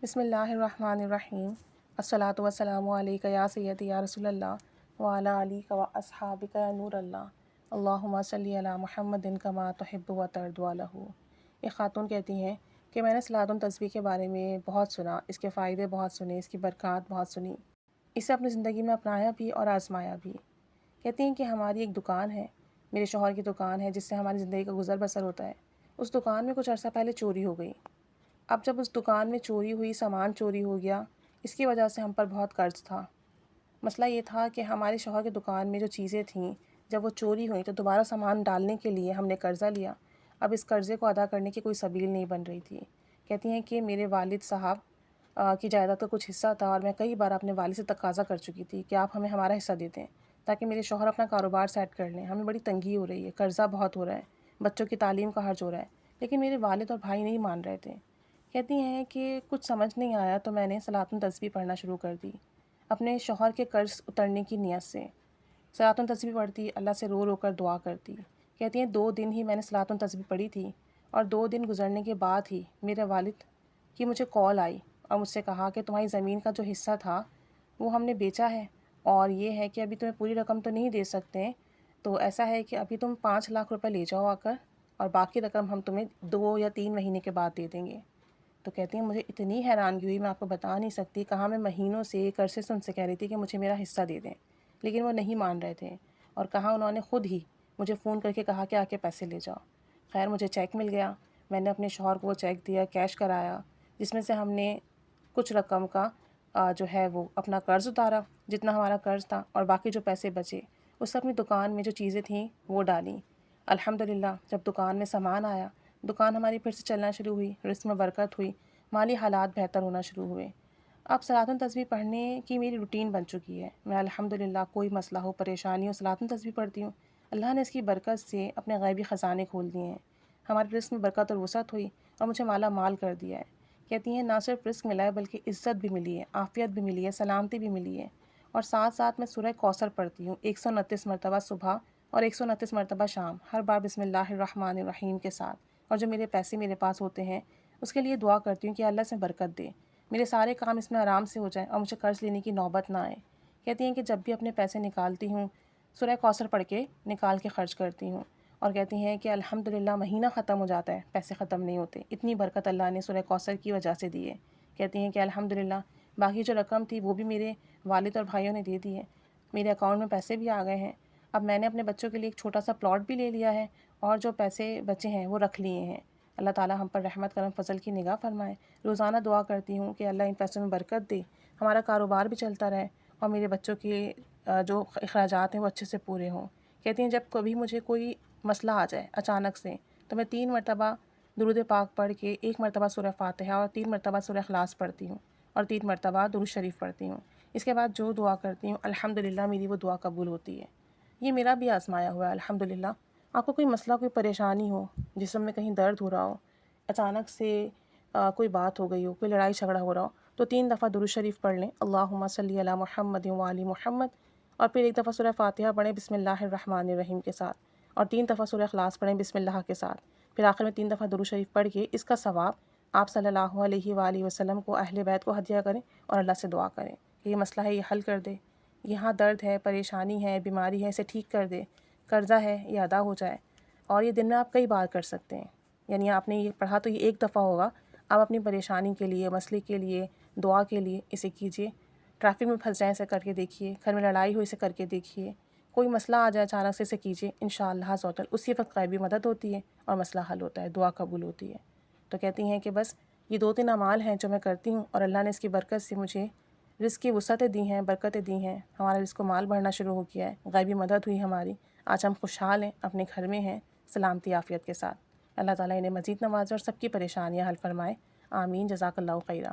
بسم اللہ الرحمن الرحیم الصلاۃ والسلام علیک یا سیدی یا رسول اللہ وعلی آلک و اصحابک یا نور اللہ اللہم صلی علی محمد کما تحب و ترضی لہ۔ ایک خاتون کہتی ہیں کہ میں نے صلاۃ التسبیح کے بارے میں بہت سنا، اس کے فائدے بہت سنے، اس کی برکات بہت سنی، اسے اپنی زندگی میں اپنایا بھی اور آزمایا بھی۔ کہتی ہیں کہ ہماری ایک دکان ہے، میرے شوہر کی دکان ہے جس سے ہماری زندگی کا گزر بسر ہوتا ہے۔ اس دکان میں کچھ عرصہ پہلے چوری ہو گئی۔ اب جب اس دکان میں چوری ہوئی، سامان چوری ہو گیا، اس کی وجہ سے ہم پر بہت قرض تھا۔ مسئلہ یہ تھا کہ ہمارے شوہر کی دکان میں جو چیزیں تھیں جب وہ چوری ہوئیں تو دوبارہ سامان ڈالنے کے لیے ہم نے قرضہ لیا۔ اب اس قرضے کو ادا کرنے کی کوئی سبیل نہیں بن رہی تھی۔ کہتی ہیں کہ میرے والد صاحب کی جائیداد کا کچھ حصہ تھا اور میں کئی بار اپنے والد سے تقاضا کر چکی تھی کہ آپ ہمیں ہمارا حصہ دے دیں تاکہ میرے شوہر اپنا کاروبار سیٹ کر لیں۔ ہمیں بڑی تنگی ہو رہی ہے، قرضہ بہت ہو رہا ہے، بچوں کی تعلیم کا حرج ہو رہا ہے، لیکن میرے والد اور بھائی نہیں مان رہے تھے۔ کہتی ہیں کہ کچھ سمجھ نہیں آیا تو میں نے صلاۃ التسبیح پڑھنا شروع کر دی، اپنے شوہر کے قرض اترنے کی نیت سے صلاۃ التسبیح پڑھتی، اللہ سے رو رو کر دعا کرتی۔ کہتی ہیں 2 دن ہی میں نے صلاۃ التسبیح پڑھی تھی اور 2 دن گزرنے کے بعد ہی میرے والد کی مجھے کال آئی اور مجھ سے کہا کہ تمہاری زمین کا جو حصہ تھا وہ ہم نے بیچا ہے اور یہ ہے کہ ابھی تمہیں پوری رقم تو نہیں دے سکتے، تو ایسا ہے کہ ابھی تم 5 لاکھ روپے لے جاؤ آ کر اور باقی رقم ہم تمہیں 2 یا 3 مہینے کے بعد دے دیں گے۔ تو کہتی ہیں مجھے اتنی حیرانگی ہوئی، میں آپ کو بتا نہیں سکتی، کہاں میں مہینوں سے عرصے سے ان سے کہہ رہی تھی کہ مجھے میرا حصہ دے دیں، لیکن وہ نہیں مان رہے تھے، اور کہاں انہوں نے خود ہی مجھے فون کر کے کہا کہ آ کے پیسے لے جاؤ۔ خیر مجھے چیک مل گیا، میں نے اپنے شوہر کو وہ چیک دیا، کیش کرایا، جس میں سے ہم نے کچھ رقم کا جو ہے وہ اپنا قرض اتارا جتنا ہمارا قرض تھا، اور باقی جو پیسے بچے اس سے اپنی دکان میں جو چیزیں تھیں وہ ڈالیں۔ الحمدللہ جب دکان میں سامان آیا، دکان ہماری پھر سے چلنا شروع ہوئی، رزق میں برکت ہوئی، مالی حالات بہتر ہونا شروع ہوئے۔ اب صلاۃ التسبیح پڑھنے کی میری روٹین بن چکی ہے، میں الحمدللہ کوئی مسئلہ ہو، پریشانی ہو، صلاۃ التسبیح پڑھتی ہوں۔ اللہ نے اس کی برکت سے اپنے غیبی خزانے کھول دیے ہیں، ہمارے رزق میں برکت اور وسعت ہوئی اور مجھے مالا مال کر دیا ہے۔ کہتی ہیں نہ صرف رزق ملا ہے بلکہ عزت بھی ملی ہے، عافیت بھی ملی ہے، سلامتی بھی ملی ہے، اور ساتھ ساتھ میں سورہ کوثر پڑھتی ہوں 129 مرتبہ صبح اور 129 مرتبہ شام، ہر بار بسم اللہ الرحمن الرحیم کے ساتھ۔ اور جو میرے پیسے میرے پاس ہوتے ہیں اس کے لیے دعا کرتی ہوں کہ اللہ سے برکت دے، میرے سارے کام اس میں آرام سے ہو جائیں اور مجھے قرض لینے کی نوبت نہ آئے۔ کہتی ہیں کہ جب بھی اپنے پیسے نکالتی ہوں سورہ کوثر پڑھ کے نکال کے خرچ کرتی ہوں، اور کہتی ہیں کہ الحمدللہ مہینہ ختم ہو جاتا ہے پیسے ختم نہیں ہوتے، اتنی برکت اللہ نے سورہ کوثر کی وجہ سے دی ہے۔ کہتی ہیں کہ الحمدللہ باقی جو رقم تھی وہ بھی میرے والد اور بھائیوں نے دے دی ہے، میرے اکاؤنٹ میں پیسے بھی آ گئے ہیں۔ اب میں نے اپنے بچوں کے لیے ایک چھوٹا سا پلاٹ بھی لے لیا ہے اور جو پیسے بچے ہیں وہ رکھ لیے ہیں۔ اللہ تعالیٰ ہم پر رحمت کرم فضل کی نگاہ فرمائے۔ روزانہ دعا کرتی ہوں کہ اللہ ان پیسوں میں برکت دے، ہمارا کاروبار بھی چلتا رہے اور میرے بچوں کے جو اخراجات ہیں وہ اچھے سے پورے ہوں۔ کہتی ہیں جب کبھی مجھے کوئی مسئلہ آ جائے اچانک سے تو میں 3 مرتبہ درود پاک پڑھ کے 1 مرتبہ سورہ فاتحہ اور 3 مرتبہ سورہ اخلاص پڑھتی ہوں اور 3 مرتبہ درود شریف پڑھتی ہوں۔ اس کے بعد جو دعا کرتی ہوں الحمدللہ میری وہ دعا قبول ہوتی ہے۔ یہ میرا بھی آزمایا ہوا ہے الحمدللہ۔ آپ کو کوئی مسئلہ، کوئی پریشانی ہو، جسم میں کہیں درد ہو رہا ہو، اچانک سے کوئی بات ہو گئی ہو، کوئی لڑائی جھگڑا ہو رہا ہو، تو 3 دفعہ درود شریف پڑھ لیں، اللہم صلی علی محمد و آل محمد، اور پھر 1 دفعہ سورہ فاتحہ پڑھیں بسم اللہ الرحمن الرحیم کے ساتھ، اور 3 دفعہ سورہ اخلاص پڑھیں بسم اللہ کے ساتھ، پھر آخر میں 3 دفعہ درود شریف پڑھ کے اس کا ثواب آپ صلی اللہ علیہ وآلہ وسلم کو، اہل بیت کو ہدیہ کریں اور اللہ سے دعا کریں کہ یہ مسئلہ ہے یہ حل کر دے، یہاں درد ہے، پریشانی ہے، بیماری ہے، اسے ٹھیک کر دے، قرضہ ہے یہ ادا ہو جائے۔ اور یہ دن میں آپ کئی بار کر سکتے ہیں، یعنی آپ نے یہ پڑھا تو یہ 1 دفعہ ہوگا، آپ اپنی پریشانی کے لیے، مسئلے کے لیے، دعا کے لیے اسے کیجئے۔ ٹریفک میں پھنس جائیں اسے کر کے دیکھیے، گھر میں لڑائی ہو اسے کر کے دیکھیے، کوئی مسئلہ آ جائے اچانک سے اسے کیجئے، انشاءاللہ عز و جل اسی وقت غیبی مدد ہوتی ہے اور مسئلہ حل ہوتا ہے، دعا قبول ہوتی ہے۔ تو کہتی ہیں کہ بس یہ 2-3 اعمال ہیں جو میں کرتی ہوں اور اللہ نے اس کی برکت سے مجھے رزق کی وسعتیں دی ہیں، برکتیں دی ہیں، ہمارا رزق و مال بڑھنا شروع ہو گیا ہے، غیبی مدد ہوئی ہماری، آج ہم خوشحال ہیں، اپنے گھر میں ہیں، سلامتی عافیت کے ساتھ۔ اللہ تعالیٰ انہیں مزید نوازے اور سب کی پریشانیاں حل فرمائے، آمین، جزاک اللہ خیرہ۔